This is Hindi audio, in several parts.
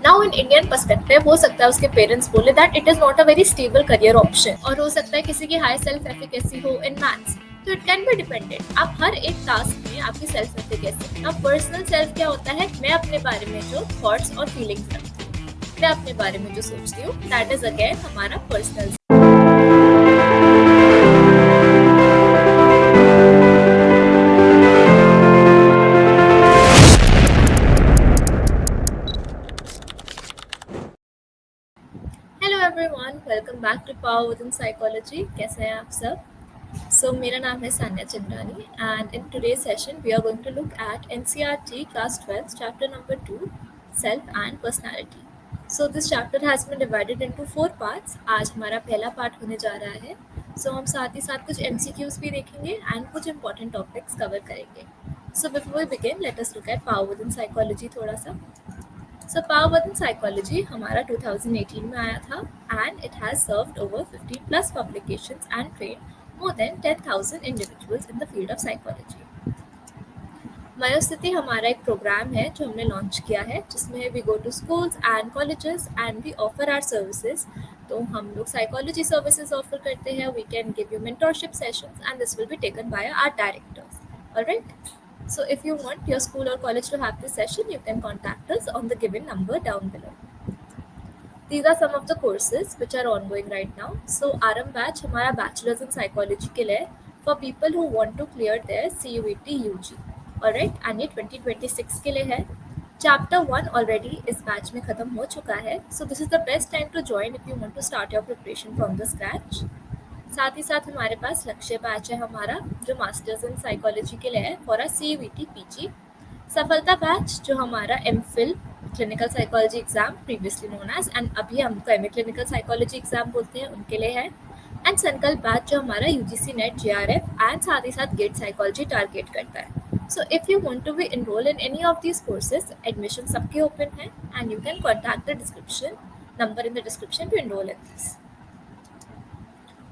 नाउ इन इंडियन पर्सपेक्टिव हो सकता है उसके पेरेंट्स बोले that it is not a very stable career option, और हो सकता है किसी की हाई सेल्फ एफिकेसी हो इन मैथ्स, तो इट कैन बी डिपेंडेंट। आप हर एक टास्क में आपकी सेल्फ एफिकेसी। अब पर्सनल सेल्फ क्या होता है? मैं अपने बारे में जो थॉट्स और फीलिंग्स रखती हूँ, मैं अपने बारे में जो सोचती हूँ, दैट इज अगेन हमारा personal. Hello everyone, welcome back to power with psychology. कैसे हैं आप सब? So, मेरा नाम है Sanya Chandrani and in today's session we are going to look at NCERT class 12 chapter number 2 self and personality. So this chapter has been divided into 4 parts. आज हमारा पहला पार्ट होने जा रहा है. So हम साथ ही साथ कुछ MCQs भी देखेंगे and कुछ important topics cover करेंगे. So before we begin, let us look at power within psychology थोड़ा सा. So Power Within Psychology हमारा 2018 में आया था and it has served over 50 plus publications and trained more than 10,000 individuals in the field of psychology. मयोस्थिति हमारा एक प्रोग्राम है जो हमने लॉन्च किया है, जिसमें we go to schools and colleges and we offer our services. तो हम लोग साइकोलॉजी सर्विसेज ऑफर करते हैं. We can give you mentorship sessions and this will be taken by our directors. Alright. So if you want your school or college to have this session, you can contact us on the given number down below. These are some of the courses which are ongoing right now. So RM batch हमारा bachelor's in psychology के लिए for people who want to clear their CUET UG. Alright, and ये 2026 के लिए है. Chapter 1 already इस batch में खत्म हो चुका है. So this is the best time to join if you want to start your preparation from the scratch. साथ ही साथ हमारे पास लक्ष्य बैच है हमारा, जो मास्टर्स इन साइकोलॉजी के लिए है फॉर अ CUET PG. सफलता बैच जो हमारा MPhil clinical psychology exam previously known as, and अभी हमको MA क्लिनिकल साइकोलॉजी एग्जाम बोलते हैं, उनके लिए है. एंड संकल्प बैच जो हमारा UGC नेट JRF एंड साथ ही साथ गेट साइकोलॉजी टारगेट करता है. So if you want to be enroll in any of these courses, admission सबके ओपन है and you can contact the description number in the description to enroll in this.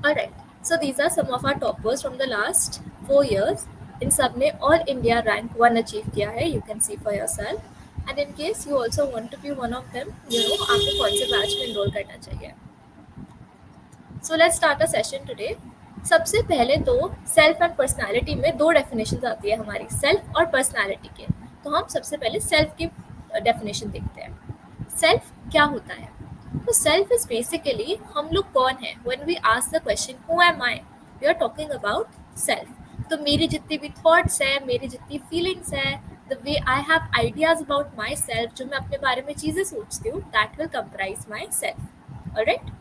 Alright, so these are some of our toppers from the last 4 years. इन सब ने ऑल इंडिया रैंक 1 अचीव किया है. You can see for yourself. And in case you also want to be one of them, you know आपको कौन से बैच में एनरोल करना चाहिए. So let's start a session today. सबसे पहले तो सेल्फ एंड पर्सनालिटी में दो डेफिनेशंस आती है हमारी, सेल्फ और पर्सनालिटी के. तो हम सबसे पहले सेल्फ की डेफिनेशन देखते हैं. सेल्फ क्या होता है? तो सेल्फ इज बेसिकली हम लोग कौन है. When we ask the question who am I, we are talking about self. तो मेरी जितनी भी थॉट्स है, मेरी जितनी फीलिंग्स है, the way I have ideas about my self, जो मैं अपने बारे में चीज़ें सोचती हूँ, that will comprise my self. Alright.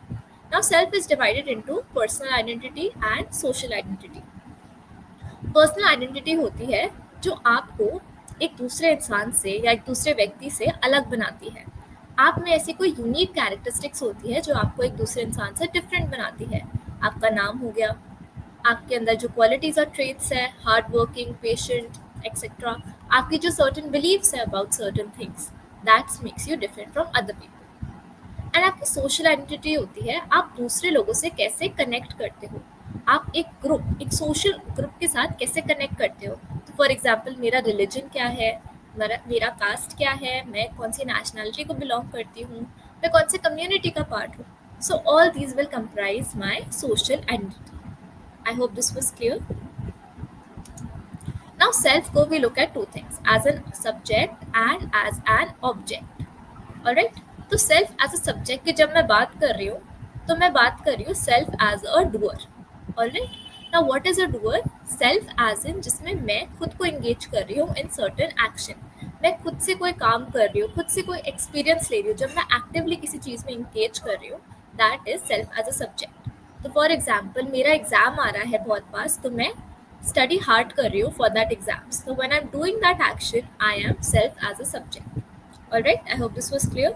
Now self is divided into personal identity and social identity. Personal identity होती है जो आपको एक दूसरे इंसान से या एक दूसरे व्यक्ति से अलग बनाती है. आप में ऐसी कोई यूनिक कैरेक्टरिस्टिक्स होती है जो आपको एक दूसरे इंसान से डिफरेंट बनाती है. आपका नाम हो गया, आपके अंदर जो क्वालिटीज और ट्रेट्स है, हार्ड वर्किंग, पेशेंट, एक्सेट्रा. आपकी जो सर्टेन बिलीव्स है about certain things, that's makes you different from other people. And आपकी सोशल आइडेंटिटी होती है आप दूसरे लोगों से कैसे कनेक्ट करते हो. आप एक ग्रुप, एक सोशल ग्रुप के साथ कैसे कनेक्ट करते हो. तो फॉर एग्जाम्पल मेरा रिलीजन क्या है, मेरा कास्ट क्या है, मैं कौन सी नेशनैलिटी को बिलोंग करती हूँ, मैं कौन से कम्युनिटी का पार्ट हूँ. So all these will comprise my social identity. I hope this was clear. Now self को we look at two things, as an subject and as an object. Alright. तो सेल्फ एज अ सब्जेक्ट की जब मैं बात कर रही हूँ, तो मैं बात कर रही हूँ self as a doer. Alright. Now what is a doer? Self as in जिसमें मैं खुद को एंगेज कर रही हूँ इन सर्टेन एक्शन. मैं खुद से कोई काम कर रही हूँ, खुद से कोई एक्सपीरियंस ले रही हूँ, जब मैं एक्टिवली किसी चीज़ में एंगेज कर रही हूँ, that is self as a subject. तो फॉर एग्जाम्पल मेरा एग्जाम आ रहा है बहुत पास, तो मैं स्टडी हार्ड कर रही हूँ फॉर दैट एग्जाम्स. तो when I am doing that action, I am self as a subject. Alright, I hope this was clear.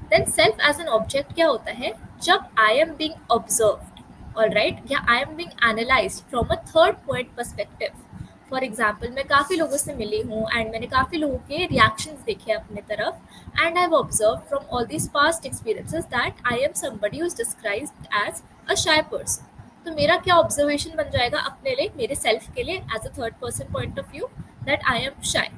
Then self as an object क्या होता है? जब I am being observed, alright, या I am being analysed from a third point perspective. For example मैं काफ़ी लोगों से मिली हूँ एंड मैंने काफ़ी लोगों के रिएक्शंस देखे अपने तरफ, and I have observe from all these past experiences that I am somebody who is described as a shy person. तो मेरा क्या ऑब्जर्वेशन बन जाएगा अपने लिए, मेरे सेल्फ के लिए, as a third person point of view, that I am shy.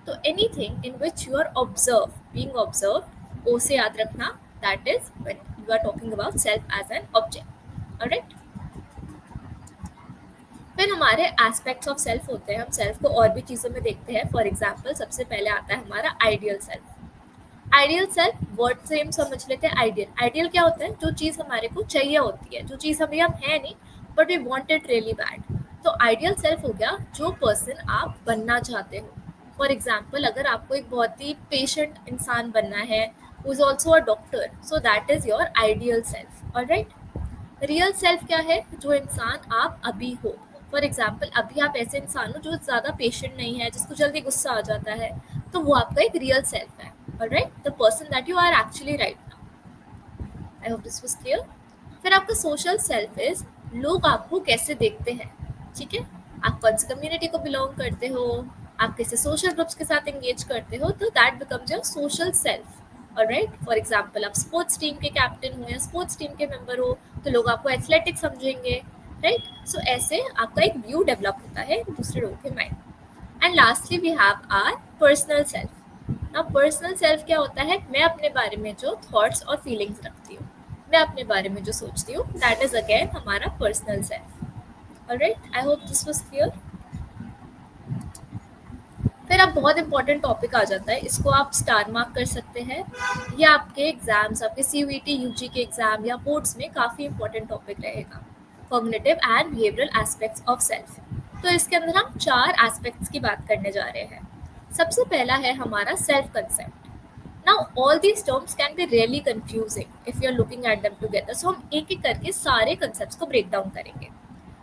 तो anything in which you are observe, being observe, O से याद रखना, that is when you are talking about self as an object. Alright, फिर हमारे एस्पेक्ट्स ऑफ सेल्फ होते हैं, हम सेल्फ को और भी चीज़ों में देखते हैं। फॉर एग्जाम्पल सबसे पहले आता है हमारा ideal self. Ideal self word से हम समझ लेते हैं आइडियल। आइडियल क्या होता है? जो चीज़ हमारे को चाहिए होती है, जो चीज़ अभी हम है नहीं but we want it really bad. तो आइडियल सेल्फ हो गया जो पर्सन आप बनना चाहते हो। फॉर एग्जाम्पल अगर आपको एक बहुत ही पेशेंट इंसान बनना है, who is also a doctor, so that is your ideal self. Alright, real self क्या है? जो इंसान आप अभी हो। फॉर एग्जाम्पल अभी आप ऐसे इंसान हो जो ज़्यादा पेशेंट नहीं है, जिसको जल्दी गुस्सा आ जाता है, तो वो आपका एक रियल सेल्फ है। Alright, the person that you are actually right now. I hope this was clear. फिर आपका सोशल सेल्फ इज लोग आपको कैसे देखते हैं। ठीक है, आप कौन सी कम्युनिटी को बिलोंग करते हो, आप कैसे सोशल ग्रुप्स के साथ एंगेज करते हो, तो that becomes your social self. Alright, for example आप स्पोर्ट्स टीम के कैप्टन हो या स्पोर्ट्स टीम के मेंबर हो, तो लोग आपको एथलेटिक समझेंगे। राइट, सो ऐसे आपका एक व्यू डेवलप होता है दूसरे लोगों के mind. And lastly we have our personal self. ना पर्सनल सेल्फ क्या होता है? मैं अपने बारे में जो थॉट्स और फीलिंग्स रखती हूँ, मैं अपने बारे में जो सोचती हूँ, दैट इज अगेन हमारा personal self. Alright, I hope this was clear. फिर अब बहुत इंपॉर्टेंट टॉपिक आ जाता है, इसको आप स्टार मार्क कर सकते हैं। ये आपके एग्जाम्स, आपके सीयूईटी यूजी के एग्जाम या बोर्ड्स में काफ़ी इंपॉर्टेंट टॉपिक रहेगा, cognitive and behavioural aspects of self. तो इसके अंदर हम 4 एस्पेक्ट्स की बात करने जा रहे हैं। सबसे पहला है हमारा self concept. Now all these terms can be really confusing if you are looking at them together, so हम एक एक करके सारे कंसेप्ट्स को ब्रेक डाउन करेंगे।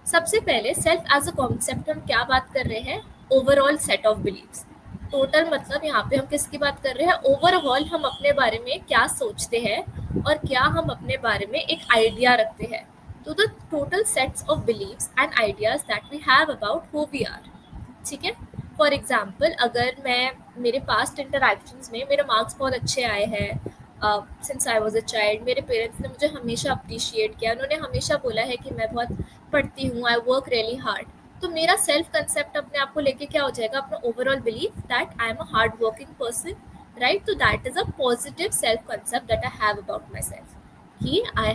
सबसे पहले सेल्फ एज अ कॉन्सेप्ट हम क्या बात कर रहे हैं? Overall set of beliefs. Total मतलब यहाँ पे हम किसकी बात कर रहे हैं? ओवरऑल हम अपने बारे में क्या सोचते हैं और क्या हम अपने बारे में एक आइडिया रखते हैं। तो the total sets of beliefs and ideas that we have about who we are. ठीक है, फॉर एग्जाम्पल अगर मैं मेरे पास्ट इंटरेक्शंस में मेरे मार्क्स बहुत अच्छे आए हैं, since I was a child, मेरे पेरेंट्स ने मुझे हमेशा अप्रिशिएट किया, उन्होंने हमेशा बोला है कि मैं बहुत पढ़ती हूँ, आई वर्क रियली हार्ड। तो मेरा सेल्फ कंसेप्ट अपने आप को लेके क्या हो जाएगा? अपना overall belief that I am a hard working person. Right, तो that is a positive self concept that I have about my self, कि I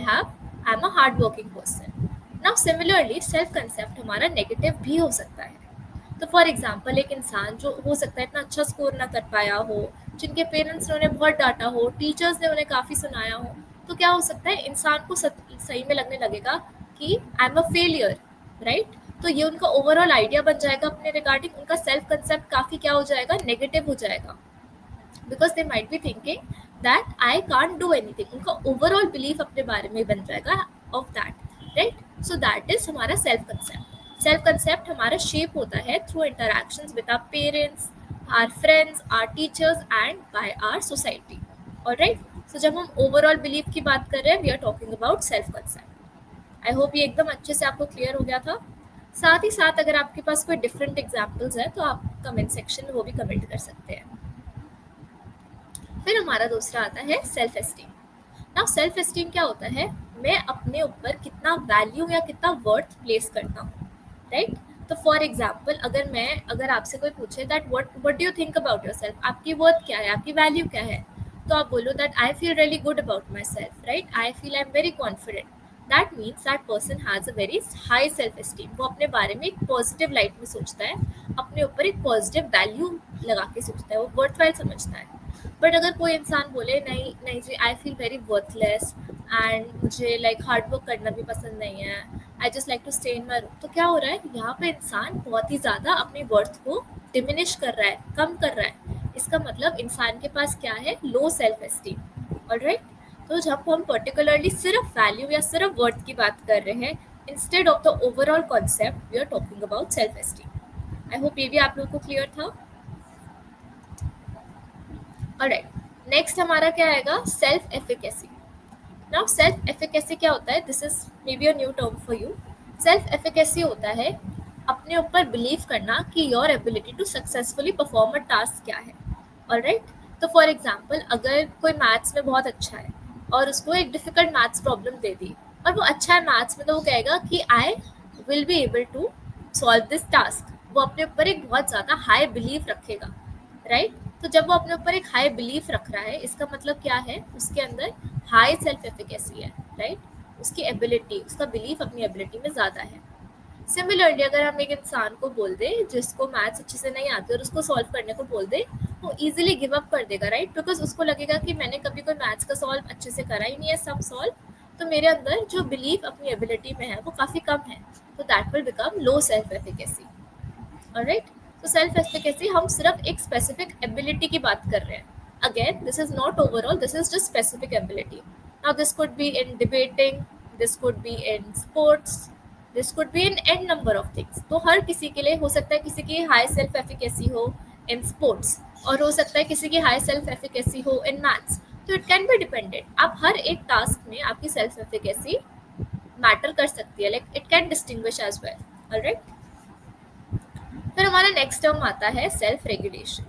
am a hard working person. Now similarly self concept हमारा नेगेटिव भी हो सकता है। तो फॉर एग्जाम्पल एक इंसान जो हो सकता है इतना अच्छा स्कोर ना कर पाया हो, जिनके पेरेंट्स ने उन्हें बहुत डांटा हो, टीचर्स ने उन्हें काफ़ी सुनाया हो, तो क्या हो सकता है? इंसान को सही में लगने लगेगा कि I am a failure. Right, तो ये उनका ओवरऑल आइडिया बन जाएगा अपने रिगार्डिंग, उनका सेल्फ कंसेप्ट काफ़ी क्या हो जाएगा? नेगेटिव हो जाएगा, because they might be thinking that I can't do anything. उनका ओवरऑल बिलीफ अपने बारे में बन जाएगा of that. Right, so that is हमारा सेल्फ कंसेप्ट। सेल्फ कंसेप्ट हमारा शेप होता है through interactions with our parents, our friends, our teachers and by our society. Alright, so जब हम ओवरऑल बिलीफ की बात कर रहे हैं, we are talking about self concept. I hope ये एकदम अच्छे से आपको क्लियर हो गया था। साथ ही साथ अगर आपके पास कोई डिफरेंट एग्जाम्पल्स है तो आप कमेंट सेक्शन में वो भी कमेंट कर सकते हैं। फिर हमारा दूसरा आता है self esteem. Now self esteem क्या होता है? मैं अपने ऊपर कितना वैल्यू या कितना वर्थ प्लेस करता हूँ। राइट, तो फॉर एग्जाम्पल अगर आपसे कोई पूछे that what do you think about your self, आपकी वर्थ क्या है, आपकी वैल्यू क्या है, तो आप बोलो that I feel really good about my self. Right, I feel I am very confident. That means that person has a very high self esteem. वो अपने बारे में एक पॉजिटिव लाइट में सोचता है, अपने ऊपर एक पॉजिटिव वैल्यू लगा के सोचता है, वो वर्थवाइल समझता है। बट अगर कोई इंसान बोले नहीं नहीं जी, I feel very worthless and मुझे लाइक हार्ड वर्क करना भी पसंद नहीं है, I just like to stay in my room, तो क्या हो रहा है? यहाँ पे इंसान बहुत ही ज़्यादा अपनी वर्थ को डिमिनिश कर रहा है, कम कर रहा है। इसका मतलब इंसान के पास क्या है? Low self esteem. ऑलराइट, तो जब हम पर्टिकुलरली सिर्फ वैल्यू या सिर्फ वर्थ की बात कर रहे हैं, instead of the overall concept, we are talking about self esteem. I hope ये भी आप लोगों को क्लियर था। ऑलराइट, नेक्स्ट हमारा क्या आएगा? Self efficacy. Now self efficacy क्या होता है? This is may be a new term for you. Self efficacy होता है अपने ऊपर बिलीव करना कि your ability to successfully perform a task क्या है। ऑलराइट, तो फॉर एग्जाम्पल अगर कोई मैथ्स में बहुत अच्छा है और उसको एक डिफिकल्ट मैथ्स प्रॉब्लम दे दी और वो अच्छा है मैथ्स में, तो वो कहेगा कि I will be able to solve this task. वो अपने ऊपर एक बहुत ज़्यादा हाई बिलीव रखेगा। राइट, तो जब वो अपने ऊपर एक हाई बिलीफ रख रहा है, इसका मतलब क्या है, उसके अंदर हाई सेल्फ एफिकेसी है, राइट? उसकी एबिलिटी, उसका बिलीफ अपनी एबिलिटी में ज़्यादा है। सिमिलरली अगर हम एक इंसान को बोल दे जिसको मैथ्स अच्छे से नहीं आते और उसको सॉल्व करने को बोल दे, वो इजीली गिव अप कर देगा, राइट? बिकॉज उसको लगेगा कि मैंने कभी कोई मैथ्स का सॉल्व अच्छे से करा ही नहीं है, सम सॉल्व, तो मेरे अंदर जो बिलीव अपनी एबिलिटी में है वो काफ़ी कम है, तो that will become low self efficacy. Alright, तो सेल्फ एफिकेसी हम सिर्फ एक स्पेसिफिक एबिलिटी की बात कर रहे हैं। Again this is not overall, this is just specific ability. Now this could be in debating, this could be in sports, this could be in an number of things. तो हर किसी के लिए हो सकता है किसी की हाई सेल्फ एफिकेसी हो इन स्पोर्ट्स, और हो सकता है किसी की हाई सेल्फ एफिकेसी हो इन मैथ्स। तो इट कैन बी डिपेंडेंट, आप हर एक टास्क में आपकी सेल्फ एफिकेसी मैटर कर सकती है, like it can distinguish as well. Alright, फिर हमारा नेक्स्ट टर्म आता है self regulation.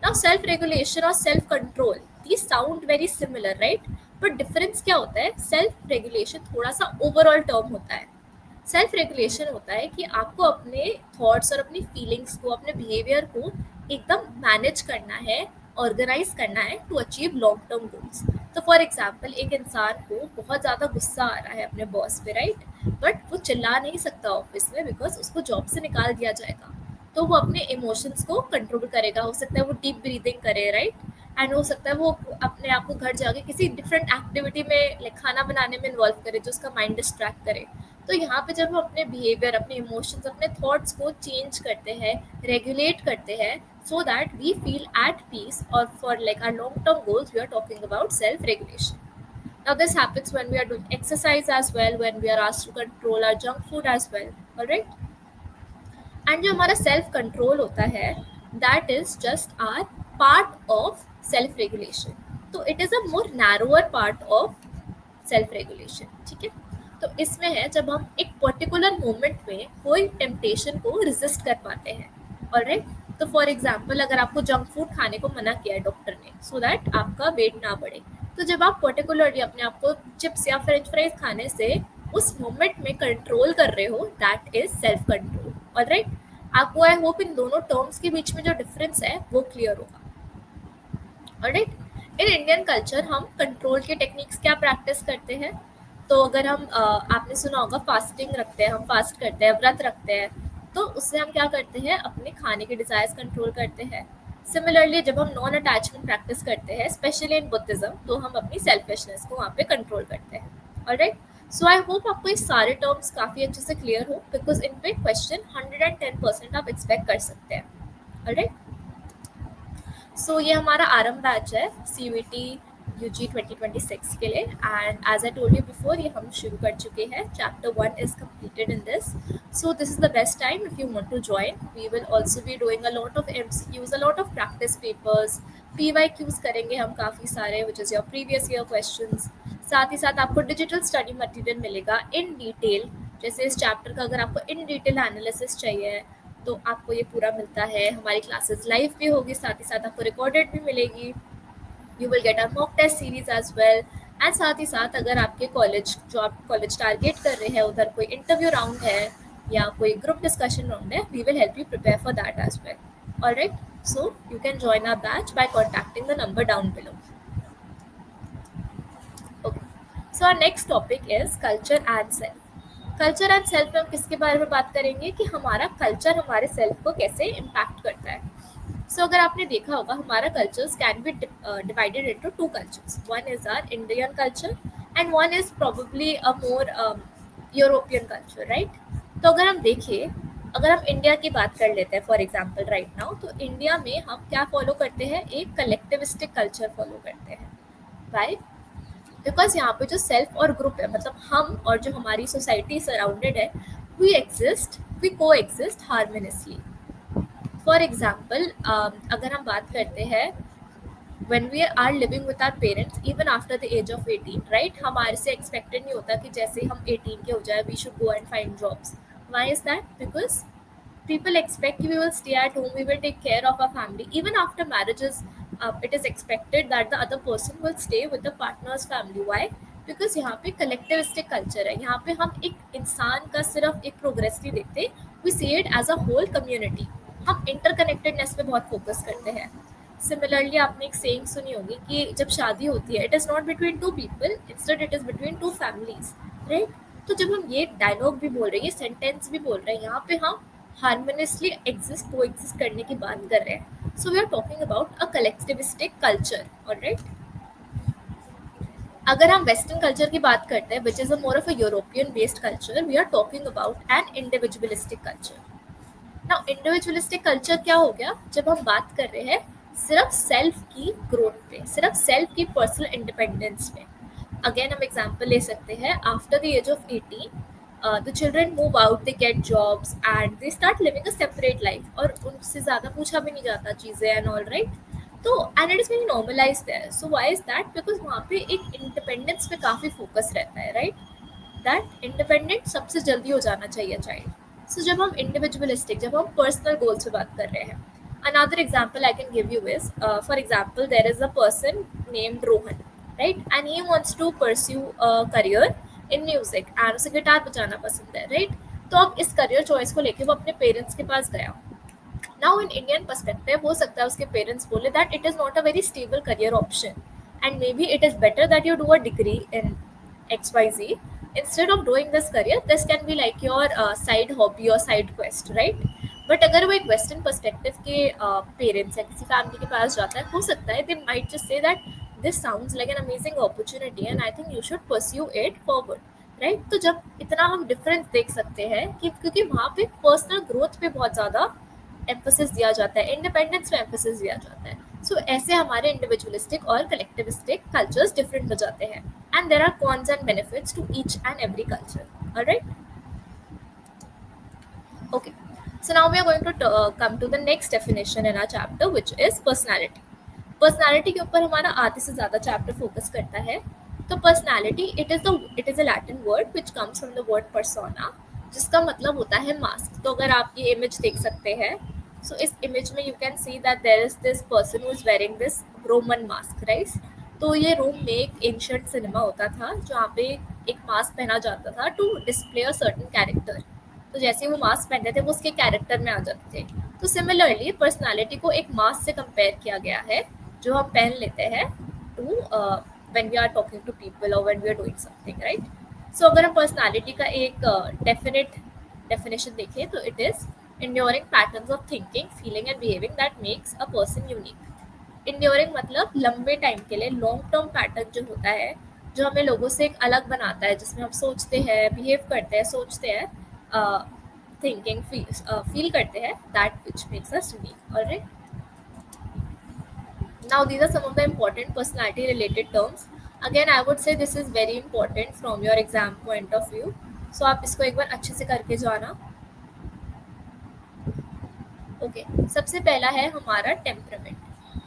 Now self regulation और self control, these sound very similar, right? But difference क्या होता है? सेल्फ रेगुलेशन थोड़ा सा ओवरऑल टर्म होता है। सेल्फ रेगुलेशन होता है कि आपको अपने थॉट्स और अपनी फीलिंग्स को, अपने बिहेवियर को एकदम मैनेज करना है, ऑर्गेनाइज करना है to achieve long term goals. तो फॉर एग्जाम्पल एक इंसान को बहुत ज़्यादा गुस्सा आ रहा है अपने बॉस पे, राइट? बट वो चिल्ला नहीं सकता ऑफिस में बिकॉज उसको जॉब से निकाल दिया जाएगा। तो वो अपने इमोशंस को कंट्रोल करेगा, हो सकता है वो डीप ब्रीदिंग करे, राइट? एंड हो सकता है वो अपने आप को घर जाके किसी डिफरेंट एक्टिविटी में, लाइक खाना बनाने में इन्वॉल्व करे जो उसका माइंड डिस्ट्रैक्ट करे। तो यहाँ पे जब हम अपने बिहेवियर, अपने इमोशंस, अपने थॉट्स को चेंज करते हैं, रेगुलेट करते हैं, so that we feel at peace, और for like our long term goals we are talking about self regulation. Now this happens when we are doing exercise as well, when we are asked to control our junk food as well. All right. And जो हमारा सेल्फ कंट्रोल होता है, that is just our part of self regulation. तो it is a more narrower part of self regulation. ठीक है, तो इसमें है जब हम एक पर्टिकुलर मोमेंट में कोई टेम्पटेशन को रिजिस्ट कर पाते हैं. ऑलराइट, तो फॉर एग्जाम्पल अगर आपको जंक फूड खाने को मना किया है डॉक्टर ने, सो दैट आपका वेट ना बढ़े, तो जब आप पर्टिकुलरली अपने आप को चिप्स या फ्रेंच फ्राइज खाने से उस मोमेंट में कंट्रोल कर रहे हो, that is self control. Alright, आपको आई होप इन दोनों टर्म्स के बीच में जो डिफरेंस है वो क्लियर होगा. ऑलराइट, इन इंडियन कल्चर हम कंट्रोल के टेक्निक्स क्या प्रैक्टिस करते हैं? तो अगर हम आपने सुना होगा फास्टिंग रखते हैं, हम फास्ट करते हैं, व्रत रखते हैं, तो उससे हम क्या करते हैं? अपने खाने के डिजायर्स कंट्रोल करते हैं. सिमिलरली जब हम नॉन अटैचमेंट प्रैक्टिस करते हैं, स्पेशली इन बुद्धिज्म, तो हम अपनी सेल्फिशनेस को वहाँ पे कंट्रोल करते हैं. ऑलराइट, सो आई होप आपको ये सारे टर्म्स काफ़ी अच्छे से क्लियर हो, बिकॉज इन पे क्वेश्चन 110% आप एक्सपेक्ट कर सकते हैं. ऑलराइट, सो ये हमारा आरंभ बैच है CUET UG 2026 के लिए, and as I told you before, ये हम शुरू कर चुके हैं. Chapter 1 is completed in this, so this is the best time if you want to join. We will also be doing a lot of MCQs, a lot of practice papers, PYQs करेंगे हम काफ़ी सारे, which is your previous year questions. साथ ही साथ आपको डिजिटल स्टडी मटेरियल मिलेगा इन डिटेल. जैसे इस चैप्टर का अगर आपको इन डिटेल एनालिसिस चाहिए तो आपको ये पूरा मिलता है. हमारी क्लासेस लाइव भी होगी, साथ ही साथ आपको रिकॉर्डेड भी मिलेगी. You will get a mock test series as well. And साथ ही साथ अगर आपके कॉलेज, जो आप कॉलेज टारगेट कर रहे हैं, उधर कोई इंटरव्यू राउंड है या कोई ग्रुप डिस्कशन राउंड है, we will help you prepare for that as well. Alright, so you can join our batch by contacting the number down below. Okay, so our next topic is culture and self. Culture and self में हम किसके बारे में बात करेंगे कि हमारा कल्चर हमारे सेल्फ को कैसे इम्पैक्ट करता है. सो अगर आपने देखा होगा, हमारा cultures can be divided into two cultures. One is our Indian culture and one is probably a more European culture, right? तो अगर हम देखें, अगर हम इंडिया की बात कर लेते हैं फॉर एग्जांपल राइट नाउ, तो इंडिया में हम क्या फॉलो करते हैं? एक कलेक्टिविस्टिक कल्चर फॉलो करते हैं. राइट, बिकॉज यहाँ पे जो सेल्फ और ग्रुप है, मतलब हम और जो हमारी सोसाइटी सराउंडेड है, वी को एग्जिस्ट हार्मोनियसली. फॉर एग्जाम्पल अगर हम बात करते हैं, when we are living with our parents even after the age of 18, right? हमारे से expected नहीं होता कि जैसे हम 18 के हो जाए we should go and find jobs. Why is that? Because people expect we will stay at home, we will take care of our family. Even after marriages, it is expected that the other person will stay with the partner's family. Why? Because यहाँ पे collectivistic culture है. यहाँ पे हम एक इंसान का सिर्फ एक progress नहीं देखते, we see it as a whole community. हम interconnectedness पे बहुत focus करते हैं. सिमिलरली आपने एक सेइंग सुनी होगी कि जब शादी होती है, it is not between two people, instead it is between two families, right? तो जब हम ये डायलॉग भी बोल रहे हैं, ये सेंटेंस भी बोल रहे हैं, यहाँ पे हम हार्मोनियसली को एग्जिस्ट करने की बात कर रहे हैं. So we are talking about a collectivistic culture, alright? अगर हम वेस्टर्न कल्चर की बात करते हैं, which is a more of a European based culture, we are talking about an individualistic culture. Now individualistic culture क्या हो गया? जब हम बात कर रहे हैं सिर्फ सेल्फ की ग्रोथ पे, सिर्फ सेल्फ की पर्सनल इंडिपेंडेंस पे. अगेन हम एग्जांपल ले सकते हैं, after the age of 18 the children move out, they get jobs and they start living a separate life, और उनसे ज़्यादा पूछा भी नहीं जाता चीज़ें एंड ऑल, राइट? तो and it is very normalize there. So why is that? Because वहाँ पे एक इंडिपेंडेंस पे काफ़ी फोकस रहता है, राइट? दैट इंडिपेंडेंट सबसे जल्दी हो जाना चाहिए चाइल्ड. सो जब हम इंडिविजुअलिस्टिक, जब हम पर्सनल गोल्स पे बात कर रहे हैं, another example I can give you is, for example, there is a person named Rohan, right? And he wants to pursue a career in music and उसे गिटार बजाना पसंद है, right? तो अब इस करियर चॉइस को लेके वो अपने पेरेंट्स के पास गया. नाउ इन इंडियन पर्सपेक्टिव हो सकता है उसके पेरेंट्स बोले that it is not a very stable career option and may be it is better that you do a degree in XYZ instead of doing this career. This can be like your side hobby or side quest, right? But अगर वो एक वेस्टर्न पर्सपेक्टिव के पेरेंट्स या किसी फैमिली के पास जाता है, हो सकता है they might just say that this sounds like an amazing opportunity and I think you should pursue it forward, right? तो जब इतना हम डिफरेंस देख सकते हैं कि क्योंकि वहाँ पे पर्सनल ग्रोथ पे बहुत ज़्यादा एम्फोसिस दिया जाता है, इंडिपेंडेंस पे एम्फोसिस दिया जाता है. सो ऐसे हमारे इंडिविजुअलिस्टिक और कलेक्टिविस्टिक कल्चर्स डिफरेंट हो जाते हैं and there are cons and benefits to each and every culture, alright? Okay, so now we are going to come to the next definition in our chapter, which is personality. Personality के ऊपर हमारा आधे से ज़्यादा चैप्टर फोकस करता है. तो personality it is a Latin word which comes from the word persona, जिसका मतलब होता है मास्क. तो अगर आप ये इमेज देख सकते हैं, सो इस इमेज में you can see that there is this person who is wearing this Roman mask, right? तो ये रोम में एक एंशिएंट सिनेमा होता था जहाँ पे एक मास्क पहना जाता था to display a certain character. तो जैसे वो मास्क पहनते थे वो उसके कैरेक्टर में आ जाते थे. तो सिमिलरली पर्सनालिटी को एक मास्क से कंपेयर किया गया है जो हम पहन लेते हैं too when we are talking to people और when we are doing something, right? So अगर हम पर्सनालिटी का एक डेफिनेशन देखें तो it is enduring patterns of thinking, feeling and behaving that makes a person unique. enduring मतलब लंबे टाइम के लिए, लॉन्ग टर्म पैटर्न जो होता है जो हमें लोगों से एक अलग बनाता है, जिसमें हम सोचते हैं, बिहेव करते हैं, सोचते हैं, थिंकिंग फील करते हैं, that which makes us unique, alright? Now these are some of the important personality related terms. Again I would say this is very important from your exam point of view. So आप इसको एक बार अच्छे से करके जाना. ओके, सबसे पहला है हमारा टेम्परामेंट.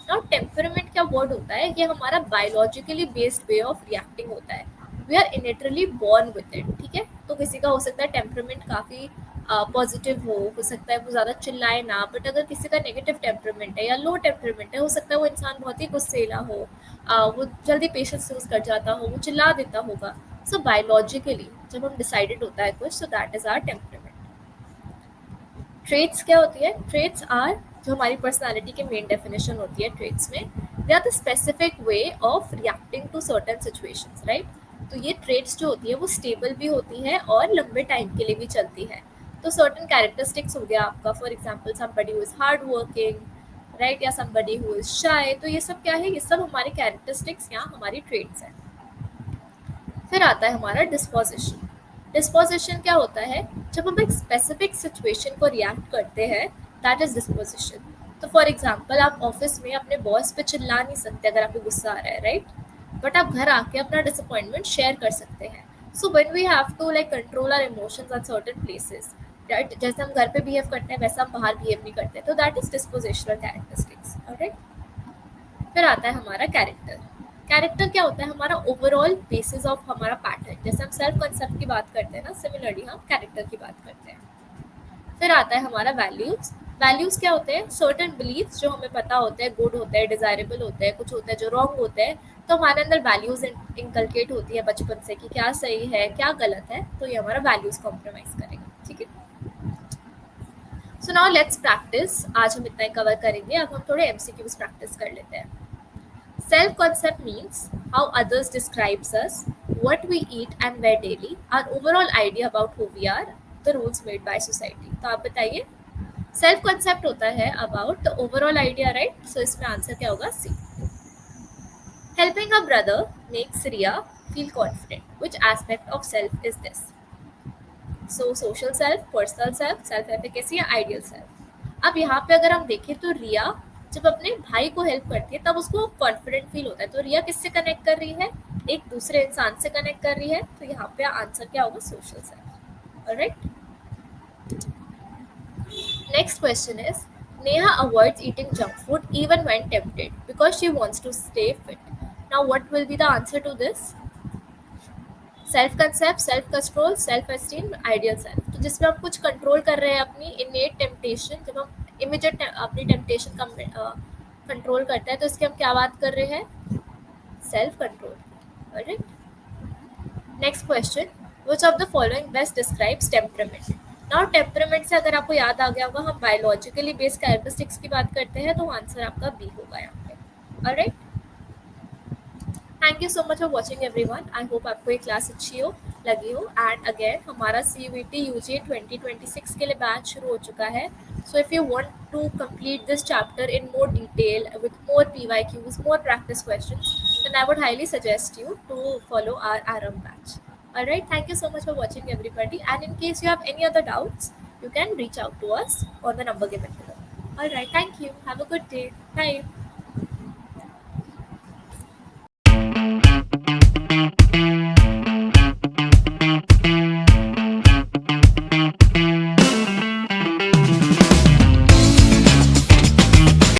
नाउ टेम्परामेंट क्या वर्ड होता है? ये हमारा biologically based way of reacting होता है. We are innately born with it, ठीक है? तो किसी का हो सकता है टेम्परामेंट काफ़ी पॉजिटिव हो सकता है वो ज़्यादा चिल्लाए ना, बट अगर किसी का नेगेटिव टेम्परामेंट है या लो टेम्परामेंट है, हो सकता है वो इंसान बहुत ही गुस्सेला हो, वो जल्दी पेशेंस लूज कर जाता हो, वो चिल्ला देता होगा. सो बायोलॉजिकली जब हम डिसाइडेड होता है कुछ, so that is our temperament. Traits क्या होती है? ट्रेट्स आर, जो हमारी पर्सनालिटी की मेन डेफिनेशन होती है ट्रेट्स में, they are the specific way of reacting to certain situations, right? तो ये ट्रेट्स जो होती है वो स्टेबल भी होती है और लंबे टाइम के लिए भी चलती है. तो सर्टेन कैरेक्टरिस्टिक्स हो गया आपका, for example somebody who is hard working, right? या समबडी हु इज शाय. तो ये सब क्या है? ये सब हमारे कैरेक्टरिस्टिक्स या हमारी ट्रेट्स हैं. फिर आता है हमारा डिस्पोजिशन. डिस्पोजिशन क्या होता है? जब हम एक स्पेसिफिक सिचुएशन को रिएक्ट करते हैं, दैट इज डिस्पोजिशन. तो फॉर एग्जाम्पल आप ऑफिस में अपने बॉस पे चिल्ला नहीं सकते अगर आपको गुस्सा आ रहा है, राइट? बट आप घर आके अपना डिसअपॉइंटमेंट शेयर कर सकते हैं. So when we have to like control our emotions at certain places, right? जैसे हम घर पे बिहेव करते हैं वैसा हम बाहर बिहेव नहीं करते. तो that is dispositional characteristics, alright? फिर आता है हमारा कैरेक्टर. कैरेक्टर क्या होता है? हमारा ओवरऑल बेसिस ऑफ हमारा पैटर्न. जैसे हम सेल्फ कंसेप्ट की बात करते हैं ना, सिमिलरली हम कैरेक्टर की बात करते हैं. फिर आता है हमारा वैल्यूज. वैल्यूज क्या होते हैं? सर्टेन बिलीव्स जो हमें पता होते हैं, गुड होते हैं, डिजायरेबल होते हैं, कुछ होता है जो रॉन्ग होते हैं. तो हमारे अंदर वैल्यूज इनकलकेट होती है बचपन से कि क्या सही है क्या गलत है. तो ये हमारा वैल्यूज कॉम्प्रोमाइज करेगा, ठीक है? So now let's practice. आज हम इतना ही कवर करेंगे. अब हम थोड़े एमसीक्यूज प्रैक्टिस कर लेते हैं. Self concept means how others describes us, what we eat and wear daily, our overall idea about who we are, the rules made by society. तो आप बताइए. सेल्फ कॉन्सेप्ट होता है about the overall idea, right? So इसमें आंसर क्या होगा? C. Helping a brother makes Riya feel confident. Which aspect of self is this? So social self, personal self, self efficacy या आइडियल सेल्फ. अब यहाँ पे अगर हम देखें तो रिया जब अपने भाई को हेल्प करती है तब उसको कॉन्फिडेंट फील होता है. तो रिया किससे कनेक्ट कर रही है? एक दूसरे इंसान से कनेक्ट कर रही है. तो यहाँ पे आंसर क्या होगा? Social self. Alright. Next question is, Neha avoids eating junk food even when tempted because she wants to stay fit. Now, what will be the answer to this? Self concept, self control, self esteem, ideal self. तो जिसमें हम कुछ कंट्रोल कर रहे हैं अपनी इनेट टेम्पटेशन, जब हम इमीडिएट अपनी टेम्पटेशन का कंट्रोल करते हैं तो इसकी हम क्या बात कर रहे हैं? Self control. Alright. Next question, which of the following best describes temperament? Now temperament से अगर आपको याद आ गया होगा हम बायोलॉजिकली बेस्ड कैरेक्टरिस्टिक्स की बात करते हैं, तो आंसर आपका बी होगा यहाँ पे. Alright. Thank you so much for watching everyone. I hope आपको ये क्लास अच्छी लगी हो. एंड अगेन हमारा CUET UG 2026 के लिए बैच शुरू हो चुका है. So if you want to complete this chapter in more detail with more PYQs, more practice questions, then I would highly suggest you to follow our ARAM batch. Alright, thank you so much for watching everybody, and in case you have any other doubts, you can reach out to us on the number given below. Alright, thank you. Have a good day. Bye.